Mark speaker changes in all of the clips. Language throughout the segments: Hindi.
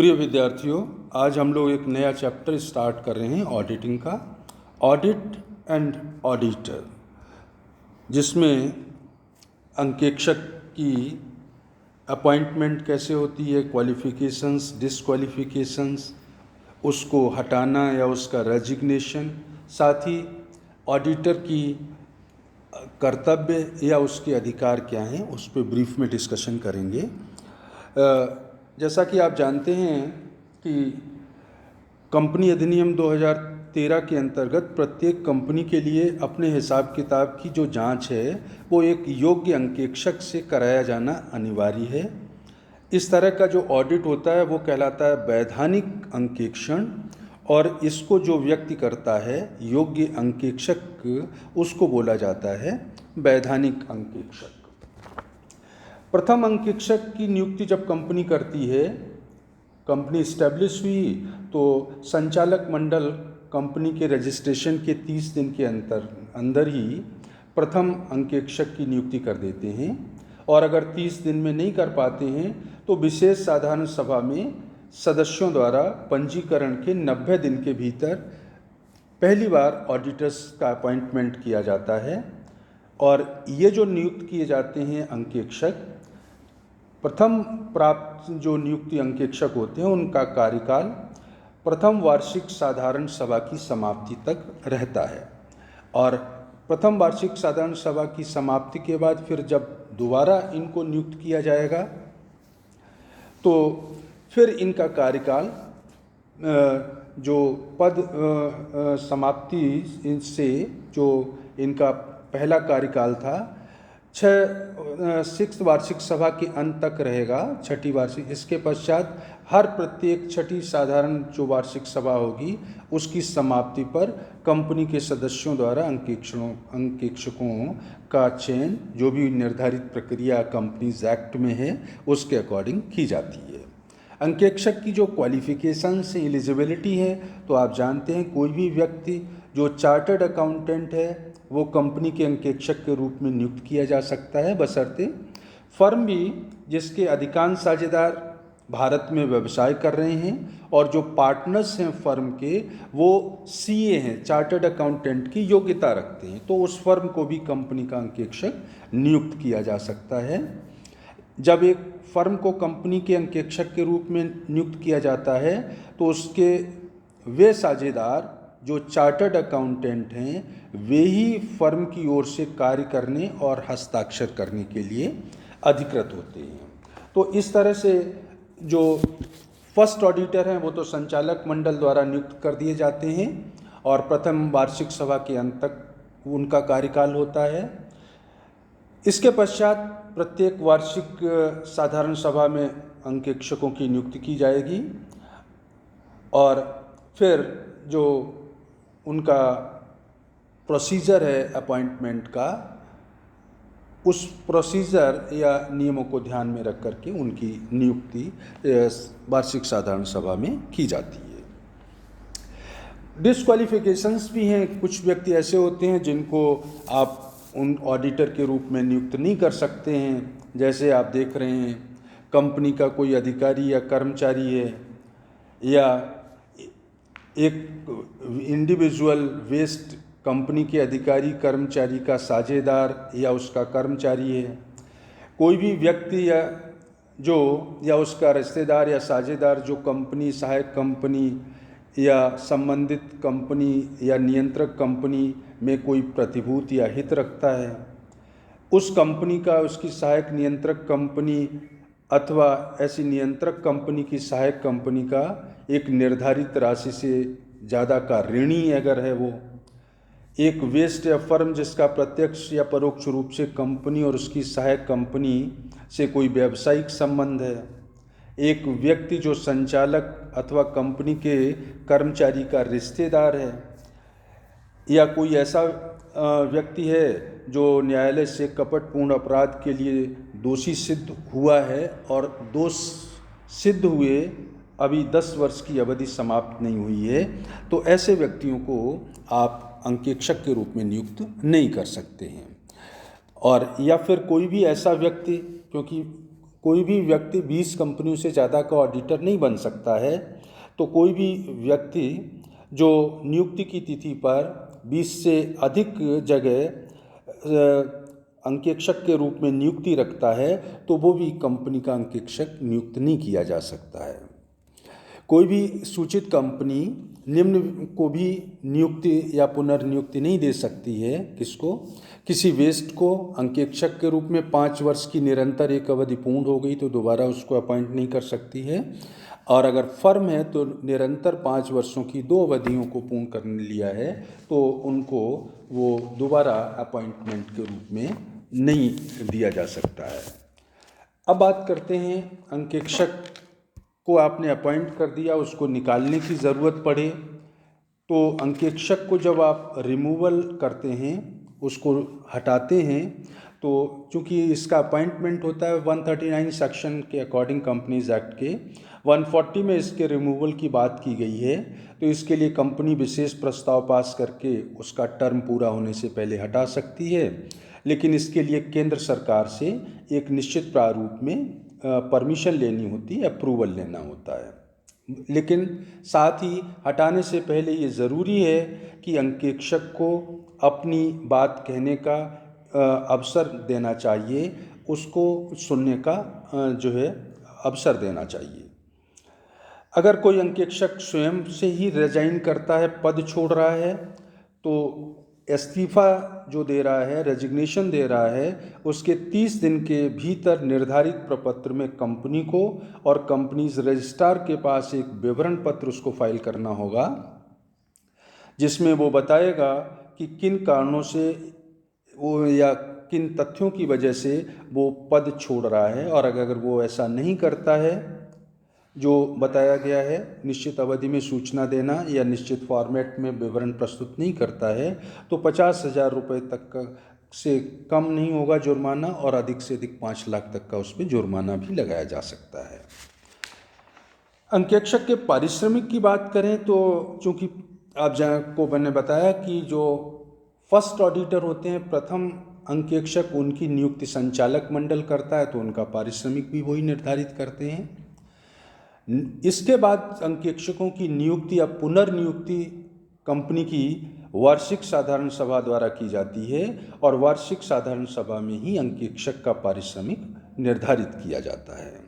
Speaker 1: प्रिय विद्यार्थियों, आज हम लोग एक नया चैप्टर स्टार्ट कर रहे हैं ऑडिटिंग का, ऑडिट एंड ऑडिटर, जिसमें अंकेक्षक की अपॉइंटमेंट कैसे होती है, क्वालिफ़िकेशंस, डिसक्वालिफ़िकेशंस, उसको हटाना या उसका रेजिग्नेशन, साथ ही ऑडिटर की कर्तव्य या उसके अधिकार क्या हैं, उस पर ब्रीफ में डिस्कशन करेंगे। जैसा कि आप जानते हैं कि कंपनी अधिनियम 2013 के अंतर्गत प्रत्येक कंपनी के लिए अपने हिसाब किताब की जो जांच है वो एक योग्य अंकेक्षक से कराया जाना अनिवार्य है। इस तरह का जो ऑडिट होता है वो कहलाता है वैधानिक अंकेक्षण, और इसको जो व्यक्ति करता है योग्य अंकेक्षक, उसको बोला जाता है वैधानिक अंकेक्षक। प्रथम अंकेक्षक की नियुक्ति जब कंपनी करती है, कंपनी इस्टेब्लिश हुई, तो संचालक मंडल कंपनी के रजिस्ट्रेशन के 30 दिन के अंदर ही प्रथम अंकेक्षक की नियुक्ति कर देते हैं, और अगर 30 दिन में नहीं कर पाते हैं तो विशेष साधारण सभा में सदस्यों द्वारा पंजीकरण के 90 दिन के भीतर पहली बार ऑडिटर्स का अपॉइंटमेंट किया जाता है। और ये जो नियुक्त किए जाते हैं अंकेक्षक, प्रथम प्राप्त जो नियुक्ति अंकेक्षक होते हैं उनका कार्यकाल प्रथम वार्षिक साधारण सभा की समाप्ति तक रहता है, और प्रथम वार्षिक साधारण सभा की समाप्ति के बाद फिर जब दोबारा इनको नियुक्त किया जाएगा तो फिर इनका कार्यकाल जो पद समाप्ति से जो इनका पहला कार्यकाल था 6 वार्षिक सभा के अंत तक रहेगा, छठी वार्षिक। इसके पश्चात हर प्रत्येक छठी साधारण जो वार्षिक सभा होगी उसकी समाप्ति पर कंपनी के सदस्यों द्वारा अंकेक्षकों का चयन जो भी निर्धारित प्रक्रिया कंपनीज एक्ट में है उसके अकॉर्डिंग की जाती है। अंकेक्षक की जो क्वालिफिकेशन से एलिजिबिलिटी है, तो आप जानते हैं कोई भी व्यक्ति जो चार्टर्ड अकाउंटेंट है वो कंपनी के अंकेक्षक के रूप में नियुक्त किया जा सकता है, बशर्ते फर्म भी जिसके अधिकांश साझेदार भारत में व्यवसाय कर रहे हैं और जो पार्टनर्स हैं फर्म के वो सीए हैं, चार्टर्ड अकाउंटेंट की योग्यता रखते हैं, तो उस फर्म को भी कंपनी का अंकेक्षक नियुक्त किया जा सकता है। जब एक फर्म को कंपनी के अंकेक्षक के रूप में नियुक्त किया जाता है तो उसके वे साझेदार जो चार्टर्ड अकाउंटेंट हैं वे ही फर्म की ओर से कार्य करने और हस्ताक्षर करने के लिए अधिकृत होते हैं। तो इस तरह से जो फर्स्ट ऑडिटर हैं वो तो संचालक मंडल द्वारा नियुक्त कर दिए जाते हैं, और प्रथम वार्षिक सभा के अंत तक उनका कार्यकाल होता है। इसके पश्चात प्रत्येक वार्षिक साधारण सभा में अंकेक्षकों की नियुक्ति की जाएगी, और फिर जो उनका प्रोसीजर है अपॉइंटमेंट का, उस प्रोसीजर या नियमों को ध्यान में रख करके उनकी नियुक्ति वार्षिक साधारण सभा में की जाती है। डिसक्वालिफिकेशंस भी हैं। कुछ व्यक्ति ऐसे होते हैं जिनको आप उन ऑडिटर के रूप में नियुक्त नहीं कर सकते हैं। जैसे आप देख रहे हैं कंपनी का कोई अधिकारी या कर्मचारी है, या एक इंडिविजुअल वेस्ट कंपनी के अधिकारी कर्मचारी का साझेदार या उसका कर्मचारी है, कोई भी व्यक्ति या उसका रिश्तेदार या साझेदार जो कंपनी, सहायक कंपनी या संबंधित कंपनी या नियंत्रक कंपनी में कोई प्रतिभूति या हित रखता है, उस कंपनी का उसकी सहायक नियंत्रक कंपनी अथवा ऐसी नियंत्रक कंपनी की सहायक कंपनी का एक निर्धारित राशि से ज़्यादा का ऋणी अगर है, वो एक वेस्ट या फर्म जिसका प्रत्यक्ष या परोक्ष रूप से कंपनी और उसकी सहायक कंपनी से कोई व्यावसायिक संबंध है, एक व्यक्ति जो संचालक अथवा कंपनी के कर्मचारी का रिश्तेदार है, या कोई ऐसा व्यक्ति है जो न्यायालय से कपटपूर्ण अपराध के लिए दोषी सिद्ध हुआ है और दोष सिद्ध हुए अभी 10 वर्ष की अवधि समाप्त नहीं हुई है, तो ऐसे व्यक्तियों को आप अंकेक्षक के रूप में नियुक्त नहीं कर सकते हैं। और या फिर कोई भी ऐसा व्यक्ति, क्योंकि कोई भी व्यक्ति 20 कंपनियों से ज़्यादा का ऑडिटर नहीं बन सकता है। तो कोई भी व्यक्ति जो नियुक्ति की तिथि पर 20 से अधिक जगह अंकेक्षक के रूप में नियुक्ति रखता है तो वो भी कंपनी का अंकेक्षक नियुक्त नहीं किया जा सकता है। कोई भी सूचित कंपनी निम्न को भी नियुक्ति या पुनर्नियुक्ति नहीं दे सकती है। किसको? किसी वेस्ट को अंकेक्षक के रूप में 5 वर्ष की निरंतर एक अवधि पूर्ण हो गई तो दोबारा उसको अपॉइंट नहीं कर सकती है, और अगर फर्म है तो निरंतर 5 वर्षों की 2 अवधियों को पूर्ण कर लिया है तो उनको वो दोबारा अपॉइंटमेंट के रूप में नहीं दिया जा सकता है। अब बात करते हैं अंकेक्षक को आपने अपॉइंट कर दिया, उसको निकालने की ज़रूरत पड़े तो अंकेक्षक को जब आप रिमूवल करते हैं, उसको हटाते हैं, तो चूँकि इसका अपॉइंटमेंट होता है 139 सेक्शन के अकॉर्डिंग कंपनीज एक्ट के, 140 में इसके रिमूवल की बात की गई है, तो इसके लिए कंपनी विशेष प्रस्ताव पास करके उसका टर्म पूरा होने से पहले हटा सकती है, लेकिन इसके लिए केंद्र सरकार से एक निश्चित प्रारूप में परमिशन लेनी होती है, अप्रूवल लेना होता है। लेकिन साथ ही हटाने से पहले ये ज़रूरी है कि अंकेक्षक को अपनी बात कहने का अवसर देना चाहिए, उसको सुनने का जो है अवसर देना चाहिए। अगर कोई अंकेक्षक स्वयं से ही रिजाइन करता है, पद छोड़ रहा है, तो इस्तीफ़ा जो दे रहा है, रेजिग्नेशन दे रहा है, उसके 30 दिन के भीतर निर्धारित प्रपत्र में कंपनी को और कंपनीज रजिस्ट्रार के पास एक विवरण पत्र उसको फाइल करना होगा, जिसमें वो बताएगा कि किन कारणों से वो या किन तथ्यों की वजह से वो पद छोड़ रहा है, और अगर वो ऐसा नहीं करता है जो बताया गया है, निश्चित अवधि में सूचना देना या निश्चित फॉर्मेट में विवरण प्रस्तुत नहीं करता है, तो 50,000 रुपये तक का से कम नहीं होगा जुर्माना, और अधिक से अधिक 5 लाख तक का उस पर जुर्माना भी लगाया जा सकता है। अंकेक्षक के पारिश्रमिक की बात करें तो चूँकि को मैंने बताया कि जो फर्स्ट ऑडिटर होते हैं, प्रथम अंकेक्षक, उनकी नियुक्ति संचालक मंडल करता है, तो उनका पारिश्रमिक भी वही निर्धारित करते हैं। इसके बाद अंकेक्षकों की नियुक्ति या पुनर्नियुक्ति कंपनी की वार्षिक साधारण सभा द्वारा की जाती है, और वार्षिक साधारण सभा में ही अंकेक्षक का पारिश्रमिक निर्धारित किया जाता है।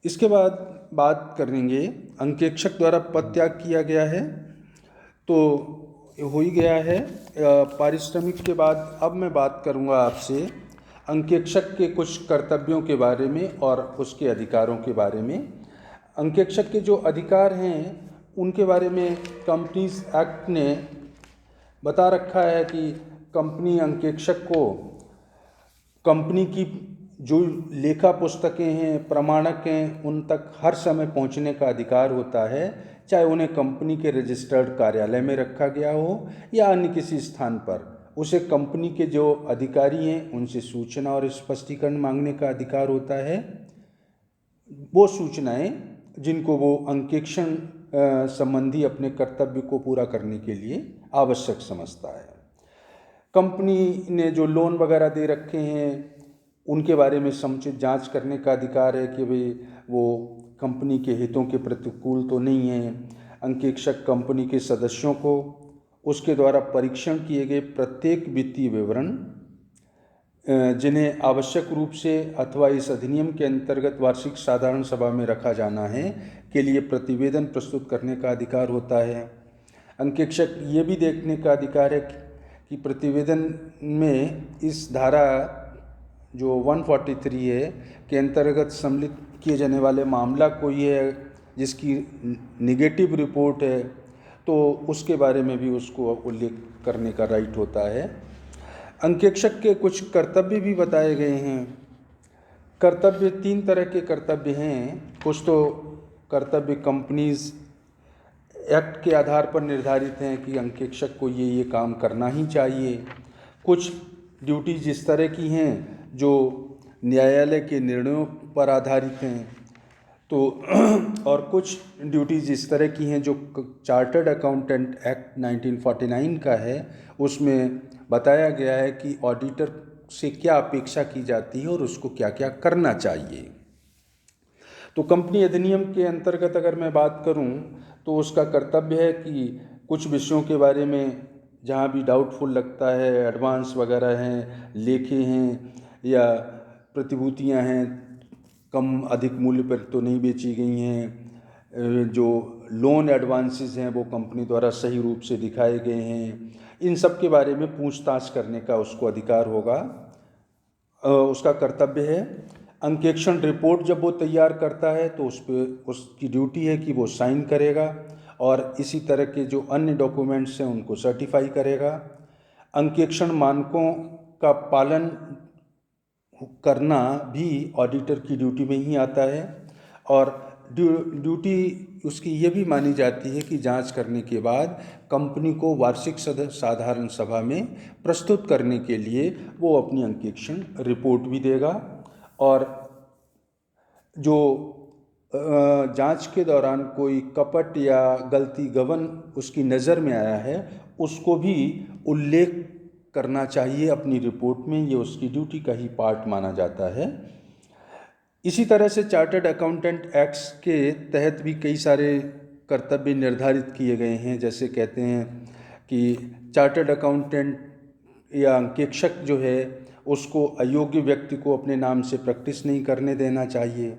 Speaker 1: इसके बाद बात करेंगे अंकेक्षक द्वारा पद त्याग किया गया है तो हो ही गया है पारिश्रमिक के बाद। अब मैं बात करूंगा आपसे अंकेक्षक के कुछ कर्तव्यों के बारे में और उसके अधिकारों के बारे में। अंकेक्षक के जो अधिकार हैं उनके बारे में कंपनीज एक्ट ने बता रखा है कि कंपनी अंकेक्षक को कंपनी की जो लेखा पुस्तकें हैं, प्रमाणक हैं, उन तक हर समय पहुंचने का अधिकार होता है, चाहे उन्हें कंपनी के रजिस्टर्ड कार्यालय में रखा गया हो या अन्य किसी स्थान पर। उसे कंपनी के जो अधिकारी हैं उनसे सूचना और स्पष्टीकरण मांगने का अधिकार होता है, वो सूचनाएं जिनको वो अंकेक्षण संबंधी अपने कर्तव्य को पूरा करने के लिए आवश्यक समझता है। कंपनी ने जो लोन वगैरह दे रखे हैं उनके बारे में समुचित जांच करने का अधिकार है कि भाई वो कंपनी के हितों के प्रतिकूल तो नहीं है। अंकेक्षक कंपनी के सदस्यों को उसके द्वारा परीक्षण किए गए प्रत्येक वित्तीय विवरण जिन्हें आवश्यक रूप से अथवा इस अधिनियम के अंतर्गत वार्षिक साधारण सभा में रखा जाना है के लिए प्रतिवेदन प्रस्तुत करने का अधिकार होता है। अंकेक्षक ये भी देखने का अधिकार है कि प्रतिवेदन में इस धारा जो 143 है के अंतर्गत सम्मिलित किए जाने वाले मामला कोई है जिसकी निगेटिव रिपोर्ट है तो उसके बारे में भी उसको उल्लेख करने का राइट होता है। अंकेक्षक के कुछ कर्तव्य भी बताए गए हैं। कर्तव्य 3 तरह के कर्तव्य हैं। कुछ तो कर्तव्य कंपनीज एक्ट के आधार पर निर्धारित हैं कि अंकेक्षक को ये काम करना ही चाहिए। कुछ ड्यूटीज इस तरह की हैं जो न्यायालय के निर्णयों पर आधारित हैं, तो और कुछ ड्यूटीज़ इस तरह की हैं जो चार्टर्ड अकाउंटेंट एक्ट 1949 का है। उसमें बताया गया है कि ऑडिटर से क्या अपेक्षा की जाती है और उसको क्या क्या करना चाहिए। तो कंपनी अधिनियम के अंतर्गत अगर मैं बात करूं तो उसका कर्तव्य है कि कुछ विषयों के बारे में जहां भी डाउटफुल लगता है, एडवांस वगैरह हैं, लेखे हैं या प्रतिभूतियां हैं कम अधिक मूल्य पर तो नहीं बेची गई हैं, जो लोन एडवांसेस हैं वो कंपनी द्वारा सही रूप से दिखाए गए हैं, इन सब के बारे में पूछताछ करने का उसको अधिकार होगा, उसका कर्तव्य है। अंकेक्षण रिपोर्ट जब वो तैयार करता है तो उस पर उसकी ड्यूटी है कि वो साइन करेगा और इसी तरह के जो अन्य डॉक्यूमेंट्स हैं उनको सर्टिफाई करेगा। अंकेक्षण मानकों का पालन करना भी ऑडिटर की ड्यूटी में ही आता है और ड्यूटी उसकी ये भी मानी जाती है कि जांच करने के बाद कंपनी को वार्षिक साधारण सभा में प्रस्तुत करने के लिए वो अपनी अंकेक्षण रिपोर्ट भी देगा और जो जांच के दौरान कोई कपट या गलती गबन उसकी नज़र में आया है उसको भी उल्लेख करना चाहिए अपनी रिपोर्ट में, ये उसकी ड्यूटी का ही पार्ट माना जाता है। इसी तरह से चार्टर्ड अकाउंटेंट एक्ट्स के तहत भी कई सारे कर्तव्य निर्धारित किए गए हैं। जैसे कहते हैं कि चार्टर्ड अकाउंटेंट या अंकेक्षक जो है उसको अयोग्य व्यक्ति को अपने नाम से प्रैक्टिस नहीं करने देना चाहिए,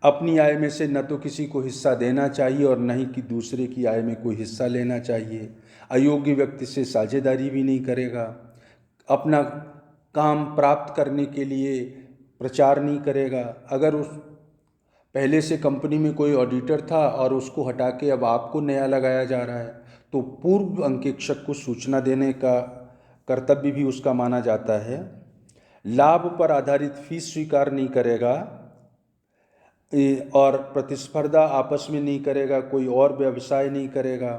Speaker 1: अपनी आय में से न तो किसी को हिस्सा देना चाहिए और न ही कि दूसरे की आय में कोई हिस्सा लेना चाहिए, अयोग्य व्यक्ति से साझेदारी भी नहीं करेगा, अपना काम प्राप्त करने के लिए प्रचार नहीं करेगा। अगर उस पहले से कंपनी में कोई ऑडिटर था और उसको हटा के अब आपको नया लगाया जा रहा है तो पूर्व अंकेक्षक को सूचना देने का कर्तव्य भी उसका माना जाता है। लाभ पर आधारित फीस स्वीकार नहीं करेगा और प्रतिस्पर्धा आपस में नहीं करेगा, कोई और व्यवसाय नहीं करेगा,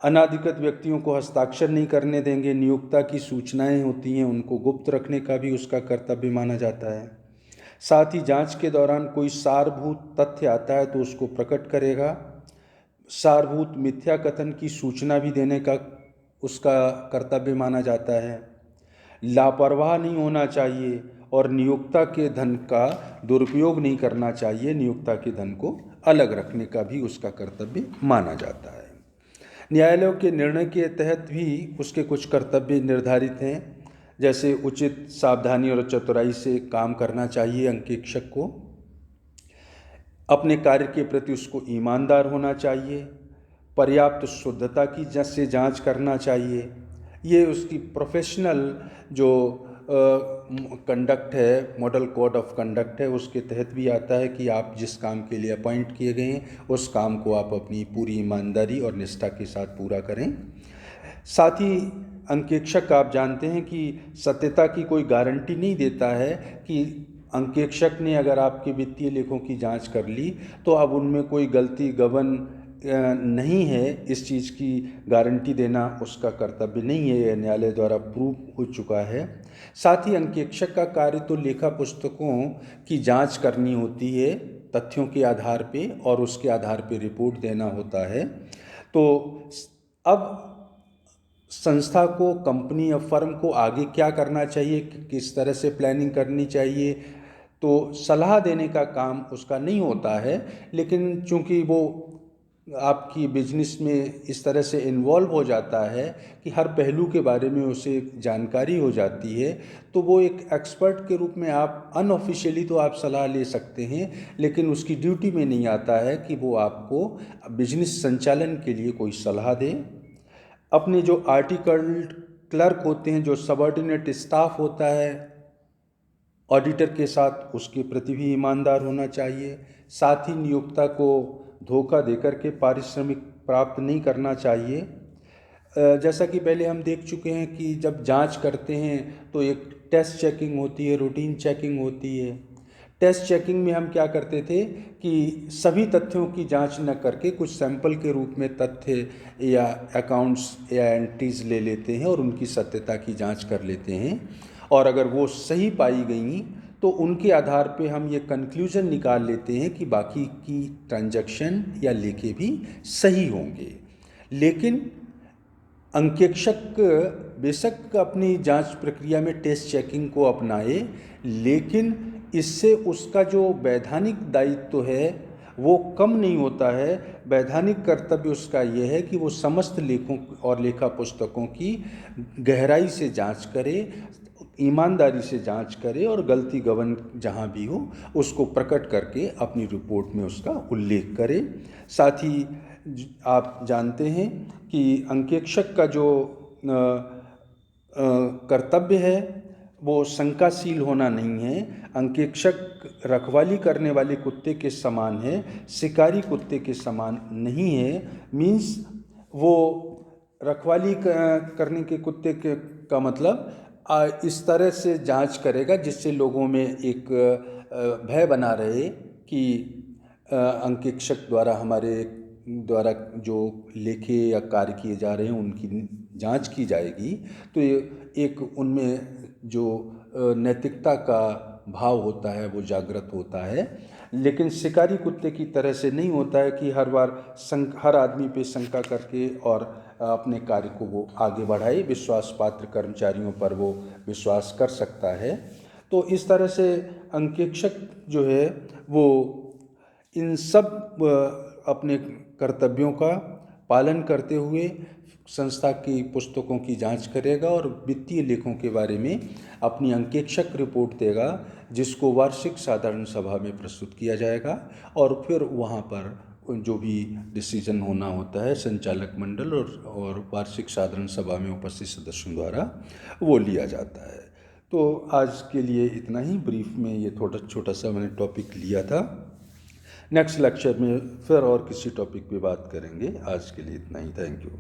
Speaker 1: अनाधिकृत व्यक्तियों को हस्ताक्षर नहीं करने देंगे, नियोक्ता की सूचनाएं होती हैं उनको गुप्त रखने का भी उसका कर्तव्य माना जाता है। साथ ही जांच के दौरान कोई सारभूत तथ्य आता है तो उसको प्रकट करेगा, सारभूत मिथ्या कथन की सूचना भी देने का उसका कर्तव्य माना जाता है। लापरवाह नहीं होना चाहिए और नियोक्ता के धन का दुरुपयोग नहीं करना चाहिए, नियोक्ता के धन को अलग रखने का भी उसका कर्तव्य माना जाता है। न्यायालयों के निर्णय के तहत भी उसके कुछ कर्तव्य निर्धारित हैं, जैसे उचित सावधानी और चतुराई से काम करना चाहिए अंकेक्षक को, अपने कार्य के प्रति उसको ईमानदार होना चाहिए, पर्याप्त शुद्धता की से जांच करना चाहिए। ये उसकी प्रोफेशनल जो कंडक्ट है, मॉडल कोड ऑफ कंडक्ट है, उसके तहत भी आता है कि आप जिस काम के लिए अपॉइंट किए गए हैं उस काम को आप अपनी पूरी ईमानदारी और निष्ठा के साथ पूरा करें। साथ ही अंकेक्षक आप जानते हैं कि सत्यता की कोई गारंटी नहीं देता है कि अंकेक्षक ने अगर आपके वित्तीय लेखों की जांच कर ली तो अब उनमें कोई गलती गबन नहीं है, इस चीज़ की गारंटी देना उसका कर्तव्य नहीं है, यह न्यायालय द्वारा प्रूव हो चुका है। साथ ही अंकेक्षक का कार्य तो लेखा पुस्तकों की जांच करनी होती है तथ्यों के आधार पे और उसके आधार पे रिपोर्ट देना होता है। तो अब संस्था को, कंपनी या फर्म को आगे क्या करना चाहिए, किस तरह से प्लानिंग करनी चाहिए, तो सलाह देने का काम उसका नहीं होता है, लेकिन चूंकि वो आपकी बिजनेस में इस तरह से इन्वॉल्व हो जाता है कि हर पहलू के बारे में उसे जानकारी हो जाती है, तो वो एक एक्सपर्ट के रूप में आप अनऑफिशियली तो आप सलाह ले सकते हैं, लेकिन उसकी ड्यूटी में नहीं आता है कि वो आपको बिजनेस संचालन के लिए कोई सलाह दे। अपने जो आर्टिकल क्लर्क होते हैं, जो सबऑर्डिनेट स्टाफ होता है ऑडिटर के साथ, उसके प्रति भी ईमानदार होना चाहिए। साथ ही नियोक्ता को धोखा देकर के पारिश्रमिक प्राप्त नहीं करना चाहिए। जैसा कि पहले हम देख चुके हैं कि जब जांच करते हैं तो एक टेस्ट चेकिंग होती है, रूटीन चेकिंग होती है। टेस्ट चेकिंग में हम क्या करते थे कि सभी तथ्यों की जांच न करके कुछ सैंपल के रूप में तथ्य या अकाउंट्स या एंट्रीज ले लेते हैं और उनकी सत्यता की जांच कर लेते हैं, और अगर वो सही पाई गई तो उनके आधार पे हम ये कंक्लूजन निकाल लेते हैं कि बाकी की ट्रांजैक्शन या लेखे भी सही होंगे। लेकिन अंकेक्षक बेशक अपनी जांच प्रक्रिया में टेस्ट चेकिंग को अपनाए, लेकिन इससे उसका जो वैधानिक दायित्व है वो कम नहीं होता है। वैधानिक कर्तव्य उसका ये है कि वो समस्त लेखों और लेखा पुस्तकों की गहराई से जांच करे, ईमानदारी से जांच करे और गलती गबन जहाँ भी हो उसको प्रकट करके अपनी रिपोर्ट में उसका उल्लेख करे। साथ ही आप जानते हैं कि अंकेक्षक का जो कर्तव्य है वो शंकाशील होना नहीं है। अंकेक्षक रखवाली करने वाले कुत्ते के समान है, शिकारी कुत्ते के समान नहीं है। मीन्स वो रखवाली करने के कुत्ते के का मतलब इस तरह से जांच करेगा जिससे लोगों में एक भय बना रहे कि अंकेक्षक द्वारा हमारे द्वारा जो लेखे या कार्य किए जा रहे हैं उनकी जांच की जाएगी। तो ये एक उनमें जो नैतिकता का भाव होता है वो जागृत होता है। लेकिन शिकारी कुत्ते की तरह से नहीं होता है कि हर बार हर आदमी पे शंका करके और अपने कार्य को वो आगे बढ़ाए। विश्वास पात्र कर्मचारियों पर वो विश्वास कर सकता है। तो इस तरह से अंकेक्षक जो है वो इन सब अपने कर्तव्यों का पालन करते हुए संस्था की पुस्तकों की जांच करेगा और वित्तीय लेखों के बारे में अपनी अंकेक्षक रिपोर्ट देगा, जिसको वार्षिक साधारण सभा में प्रस्तुत किया जाएगा और फिर वहाँ पर जो भी डिसीजन होना होता है संचालक मंडल और वार्षिक साधारण सभा में उपस्थित सदस्यों द्वारा वो लिया जाता है। तो आज के लिए इतना ही, ब्रीफ में ये थोड़ा छोटा सा मैंने टॉपिक लिया था। नेक्स्ट लेक्चर में फिर और किसी टॉपिक पे बात करेंगे। आज के लिए इतना ही, थैंक यू।